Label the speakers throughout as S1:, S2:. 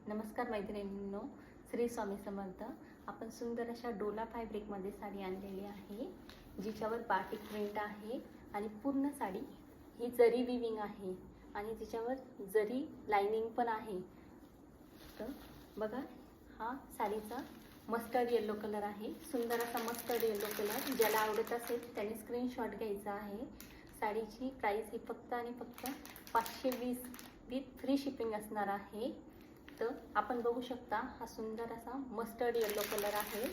S1: नमस्कार मैत्रिणींनो, श्री स्वामी समर्थ. आपण सुंदर अशा डोला फॅब्रिकमध्ये साडी आणलेली आहे, जिच्यावर बाटिक प्रिंट आहे आणि पूर्ण साडी ही जरी विविंग आहे आणि तिच्यावर जरी लाइनिंग पण आहे. तर बघा, हा साडीचा मस्टर्ड येलो कलर आहे. सुंदर असा मस्टर्ड येलो कलर. ज्याला आवडत असेल त्याने स्क्रीनशॉट घ्यायचा आहे. साडीची प्राइस ही फक्त आणि फक्त 520 विथ फ्री शिपिंग असणार आहे. तर आपण बघू शकता, हा सुंदर असा मस्टर्ड येलो कलर आहे.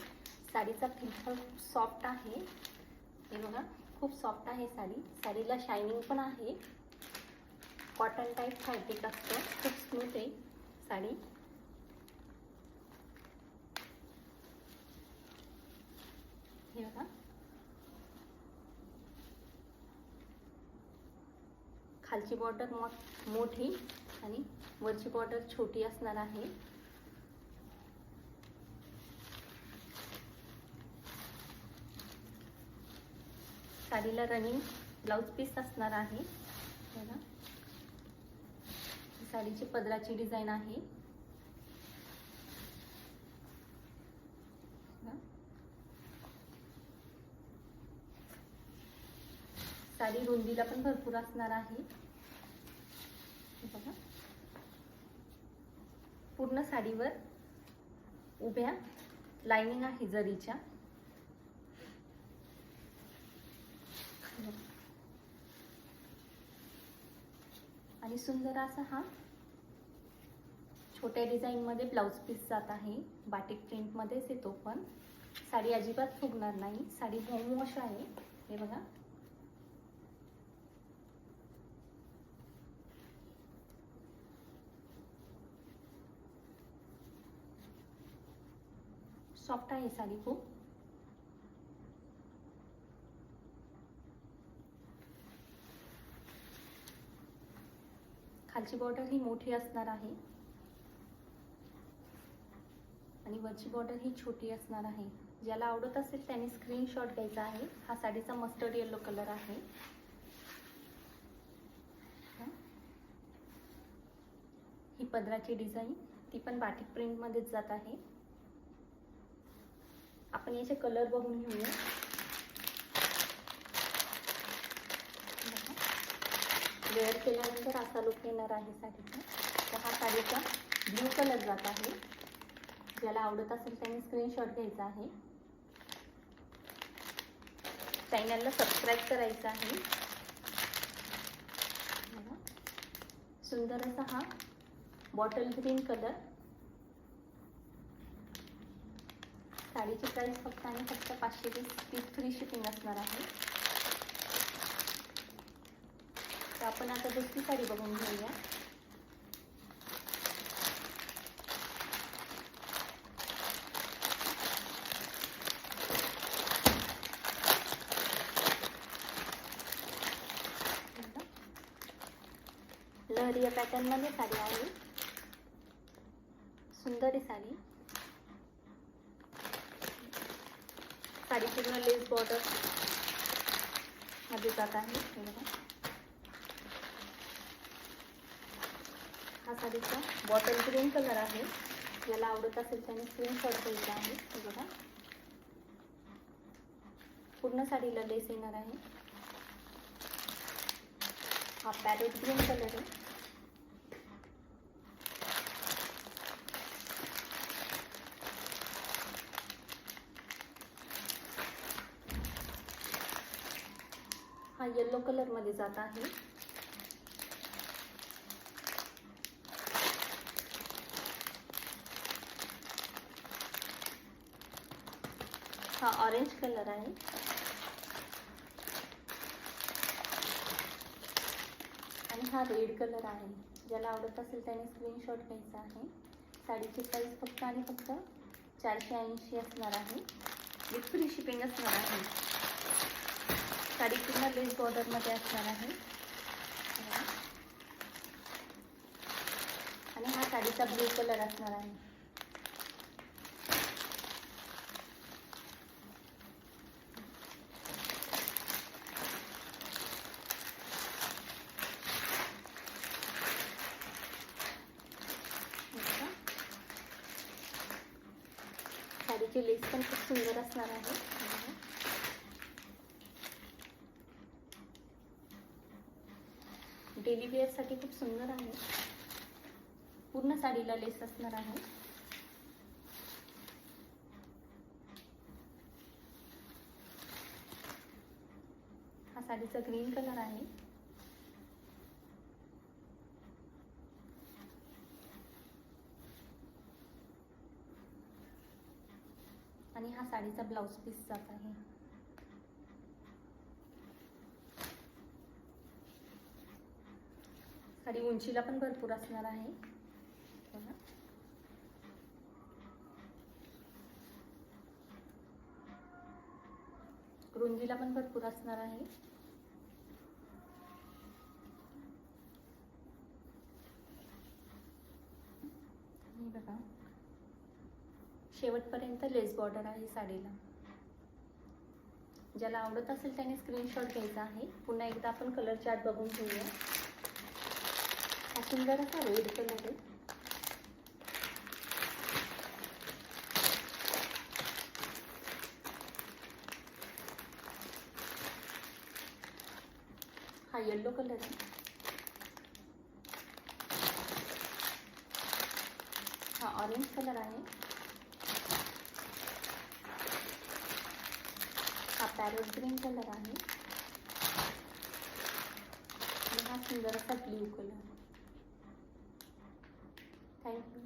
S1: साडीचा फिल्टर सॉफ्ट आहे. हे बघा, खूप सॉफ्ट आहे साडी. साडीला शायनिंग पण आहे. कॉटन टाईप फॅब्रिक असतं, खूप स्मूथ आहे साडी. हे बघा, खालची बॉर्डर मोठी आणि वरची बॉर्डर छोटी असणार आहे. साडीला रनिंग ब्लाउज पीस असणार आहे. बघा, साडीची पदराची डिझाईन आहे. साडी रुंदीला पण भरपूर असणार आहे. बघा, पूर्ण साडीवर उभ्या लाइनिंग आहे जरीच्या. आणि सुंदर असा हा छोट्या डिझाईन मध्ये ब्लाउज पीस जात आहे. बाटिक प्रिंट मध्येच येतो, पण साडी अजिबात फुगणार नाही. साडी होम वॉश आहे. हे बघा, सॉफ्ट आहे साडी खूप. खालची बॉर्डर ही मोठी असणार आहे आणि वरची बॉर्डर ही छोटी असणार आहे. ज्याला आवडत असेल त्याने स्क्रीनशॉट घ्यायचा आहे. हा साडीचा मस्टर्ड येलो कलर आहे. ही पदराची डिझाईन, ती पण बाटिक प्रिंट मध्येच जात आहे. आपण याचे कलर बघून घेऊया. वेअर केल्यानंतर असा लुक येणार आहे साडीचा. तर हा साडीचा ब्लू कलर जात आहे. ज्याला आवडत असेल त्याने स्क्रीनशॉट घ्यायचा आहे. चॅनलला सबस्क्राईब करायचं आहे. सुंदर असा हा बॉटल ग्रीन कलर. साडीची प्राइस फक्त आणि फक्त 520 फ्री शिपिंग असणार आहे. तर आपण आता दुसरी साडी बघून घेऊया. लहरिया पॅटर्न मध्ये साडी आहे. सुंदर आहे साडी. साडी पूर्ण लेस बॉर्डर मध्ये जात आहे. हा साडीचा बॉटल ग्रीन कलर आहे. ज्याला आवडत असेल त्याने स्क्रीनशॉट घ्यायचा आहे. हे बघा, पूर्ण साडीला लेस येणार आहे. हा पॅरेट ग्रीन कलर आहे. हा येलो कलर मध्ये जात आहे. हा ऑरेंज कलर आहे. आणि हा रेड कलर आहे. ज्याला आवडत असेल त्याने स्क्रीनशॉट घ्यायचा आहे. साडीची प्राइस फक्त आणि फक्त 480 असणार आहे. विथ फ्री शिपिंग असणार आहे. साडी पूर्ण लेस बॉर्डर मध्ये असणार आहे. आणि हा साडीचा ब्लू कलर असणार आहे. साडीची लेस पण खूप सुंदर असणार आहे. डेली वेअरसाठी खूप सुंदर आहे. पूर्ण साडीला लेस असणार आहे. हा साडीचा ग्रीन कलर आहे. आणि हा साडीचा ब्लाउज पीस जात आहे. साडी उंचीला पण भरपूर असणार आहे. बघा. रुंदीला पण भरपूर असणार आहे. बघा, शेवटपर्यंत लेस बॉर्डर आहे साडीला. ज्याला आवडत असेल त्याने स्क्रीनशॉट घ्यायचा आहे. पुन्हा एकदा आपण कलर चार्ट बघून घेऊया. हा सुंदर असा रेड कलर आहे. हा येलो कलर आहे. हा ऑरेंज कलर आहे. हा पॅरोट ग्रीन कलर आहे. आणि हा सुंदर असा ब्ल्यू कलर. थँक्यू.